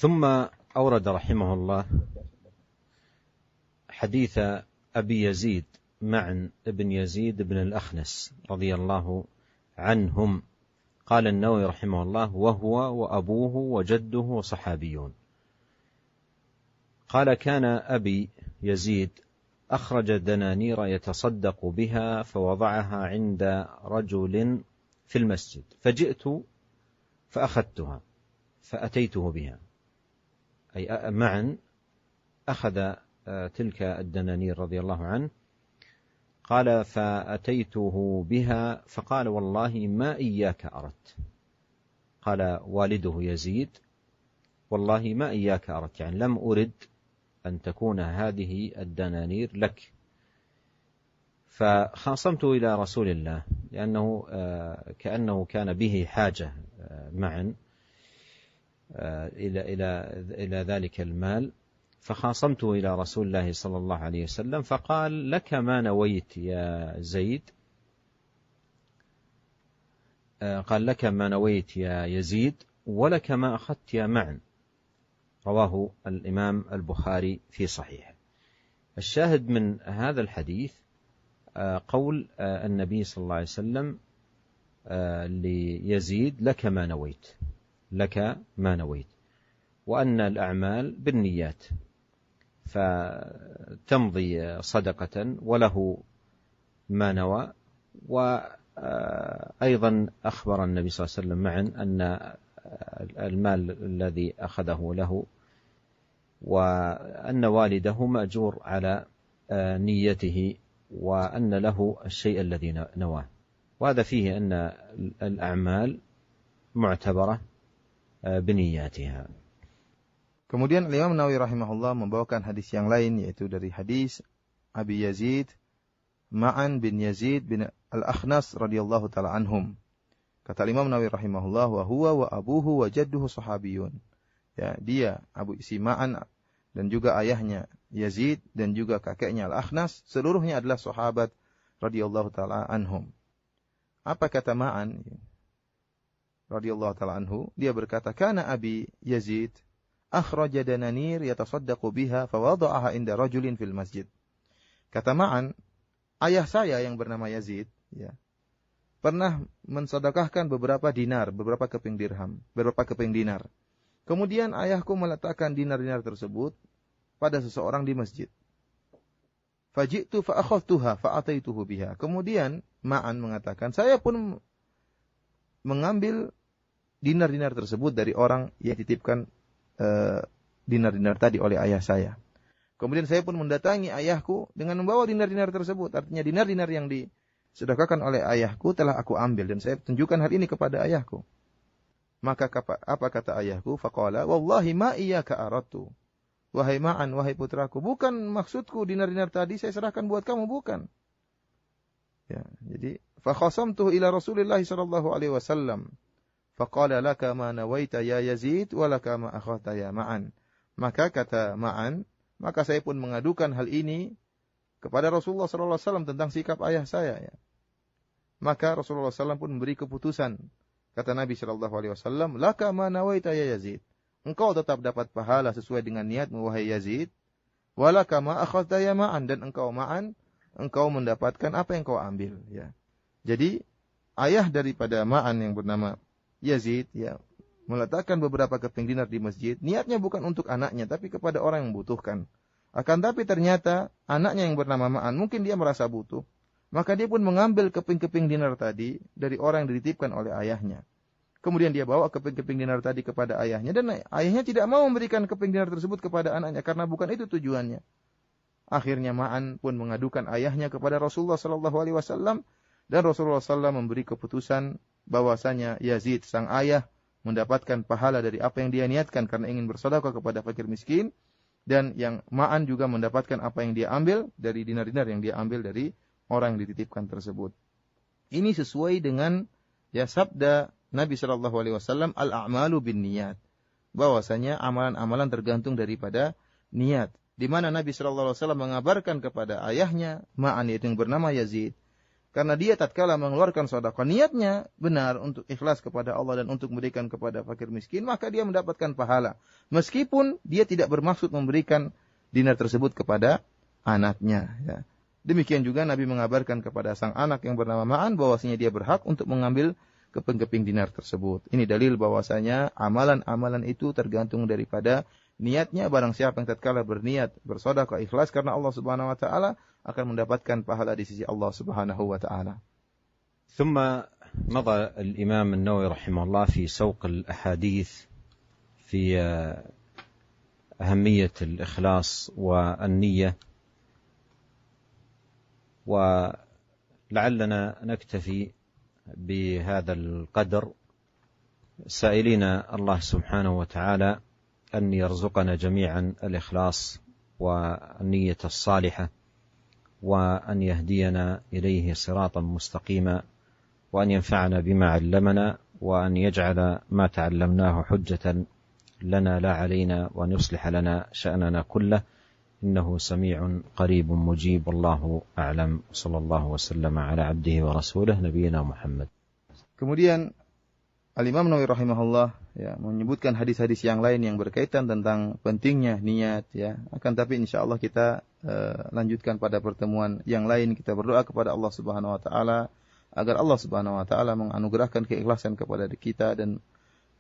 ثم أورد رحمه الله حديث أبي يزيد معن ابن يزيد بن الأخنس رضي الله عنهم. قال النووي رحمه الله: وهو وأبوه وجده صحابيون. قال: كان أبي يزيد أخرج دنانير يتصدق بها فوضعها عند رجل في المسجد، فجئت فأخذتها فأتيته بها، أي معا أخذ تلك الدنانير رضي الله عنه. قال: فأتيته بها فقال: والله ما إياك أردت. قال والده يزيد: والله ما إياك أردت، يعني لم أرد أن تكون هذه الدنانير لك. فخاصمته إلى رسول الله لأنه كأنه كان به حاجة معا إلى ذلك المال، فخاصمته إلى رسول الله صلى الله عليه وسلم، فقال: لك ما نويت يا زيد، قال: لك ما نويت يا يزيد ولك ما أخذت يا معن. رواه الإمام البخاري في صحيحه. الشاهد من هذا الحديث قول النبي صلى الله عليه وسلم ليزيد: لك ما نويت، لك ما نويت، وأن الأعمال بالنيات، فتمضي صدقة وله ما نوى. وأيضا أخبر النبي صلى الله عليه وسلم معا أن المال الذي أخذه له وأن والده مأجور على نيته وأن له الشيء الذي نواه، وهذا فيه أن الأعمال معتبرة بنياتها. Kemudian Imam Nawawi rahimahullah membawakan hadis yang lain, yaitu dari hadis Abi Yazid Ma'an bin Yazid bin Al-Akhnas radhiyallahu ta'ala anhum. Kata Imam Nawawi rahimahullah: wa huwa wa abuhu wa jadduhu sahabiyun. Ya, dia Abu Ma'an dan juga ayahnya Yazid dan juga kakeknya Al-Akhnas seluruhnya adalah sahabat radhiyallahu ta'ala anhum. Apa kata Ma'an radhiyallahu ta'ala anhu? Dia berkata: kana Abi Yazid akhraja dananir yatasaddaqu biha fawada'aha inda rajulin fil masjid. Kata Ma'an, ayah saya yang bernama Yazid, ya, pernah mensedekahkan beberapa dinar, beberapa keping dirham, beberapa keping dinar. Kemudian ayahku meletakkan dinar-dinar tersebut pada seseorang di masjid. Faji'tu fa akhadtuha fa ataituhu biha. Kemudian Ma'an mengatakan, saya pun mengambil dinar-dinar tersebut dari orang yang titipkan dinar-dinar tadi oleh ayah saya. Kemudian saya pun mendatangi ayahku dengan membawa dinar-dinar tersebut. Artinya dinar-dinar yang disedekahkan oleh ayahku telah aku ambil dan saya tunjukkan hal ini kepada ayahku. Maka apa kata ayahku? Faqala: wallahi ma iyyaka aradtu. Wahai Ma'an, wahai putraku, bukan maksudku dinar-dinar tadi saya serahkan buat kamu, bukan. Ya, jadi fa khasamtuhu ila Rasulillah sallallahu alaihi wasallam. Faqala: laka ma nawaita ya Yazid wa laka ma akhadta ya Ma'an. Maka kata Ma'an, maka saya pun mengadukan hal ini kepada Rasulullah sallallahu alaihi wasallam tentang sikap ayah saya, ya. Maka Rasulullah sallallahu alaihi wasallam pun memberi keputusan. Kata Nabi sallallahu alaihi wasallam: laka ma nawaita ya Yazid. Engkau tetap dapat pahala sesuai dengan niatmu wahai Yazid. Wa laka ma akhadta ya Ma'an, dan engkau Ma'an, engkau mendapatkan apa yang kau ambil, ya. Jadi ayah daripada Ma'an yang bernama Yazid, ya, meletakkan beberapa keping dinar di masjid, niatnya bukan untuk anaknya, tapi kepada orang yang membutuhkan. Akan tapi ternyata anaknya yang bernama Ma'an, mungkin dia merasa butuh, maka dia pun mengambil keping-keping dinar tadi dari orang yang dititipkan oleh ayahnya. Kemudian dia bawa keping-keping dinar tadi kepada ayahnya, dan ayahnya tidak mau memberikan keping dinar tersebut kepada anaknya, karena bukan itu tujuannya. Akhirnya Ma'an pun mengadukan ayahnya kepada Rasulullah SAW, dan Rasulullah SAW memberi keputusan bahwasanya Yazid sang ayah mendapatkan pahala dari apa yang dia niatkan karena ingin bersedekah kepada fakir miskin, dan yang Ma'an juga mendapatkan apa yang dia ambil dari dinar-dinar yang dia ambil dari orang yang dititipkan tersebut. Ini sesuai dengan ya sabda Nabi sallallahu alaihi wasallam, al-a'malu binniyat, bahwasanya amalan-amalan tergantung daripada niat. Di mana Nabi sallallahu alaihi wasallam mengabarkan kepada ayahnya Ma'an, yaitu yang bernama Yazid, Karena dia tatkala mengeluarkan sedekah, niatnya benar untuk ikhlas kepada Allah dan untuk memberikan kepada fakir miskin, maka dia mendapatkan pahala. Meskipun dia tidak bermaksud memberikan dinar tersebut kepada anaknya. Ya. Demikian juga Nabi mengabarkan kepada sang anak yang bernama Ma'an bahwasanya dia berhak untuk mengambil keping-keping dinar tersebut. Ini dalil bahwasanya amalan-amalan itu tergantung daripada niatnya. Barang siapa yang tatkala berniat bersedekah ikhlas karena Allah Subhanahu wa taala, akan mendapatkan pahala di sisi Allah Subhanahu wa taala. ثم مضى الإمام النووي رحمه الله في سوق الأحاديث في أهمية الإخلاص والنية، ولعلنا نكتفي بهذا القدر سائلين الله سبحانه وتعالى أن يرزقنا جميعا الإخلاص والنية الصالحة، وأن يهدينا إليه صراطا مستقيما، وأن ينفعنا بما علمنا، وأن يجعل ما تعلمناه حجة لنا لا علينا، وأن يصلح لنا شأننا كله، إنه سميع قريب مجيب. والله أعلم، صلى الله وسلم على عبده ورسوله نبينا محمد. Kemudian Al-Imam Nawawi rahimahullah menyebutkan hadis-hadis yang lain yang berkaitan tentang pentingnya niat ya. Akan tapi insyaallah kita lanjutkan pada pertemuan yang lain. Kita berdoa kepada Allah Subhanahu wa taala agar Allah Subhanahu wa taala menganugerahkan keikhlasan kepada kita dan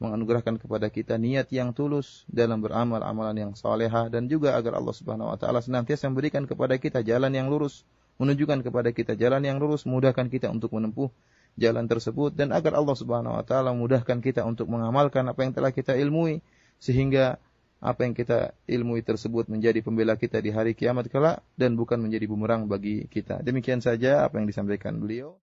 menganugerahkan kepada kita niat yang tulus dalam beramal amalan yang salehah, dan juga agar Allah Subhanahu wa taala senantiasa memberikan kepada kita jalan yang lurus, menunjukkan kepada kita jalan yang lurus, mudahkan kita untuk menempuh jalan tersebut, dan agar Allah Subhanahu wa taala mudahkan kita untuk mengamalkan apa yang telah kita ilmui, sehingga apa yang kita ilmui tersebut menjadi pembela kita di hari kiamat kelak dan bukan menjadi bumerang bagi kita. Demikian saja apa yang disampaikan beliau.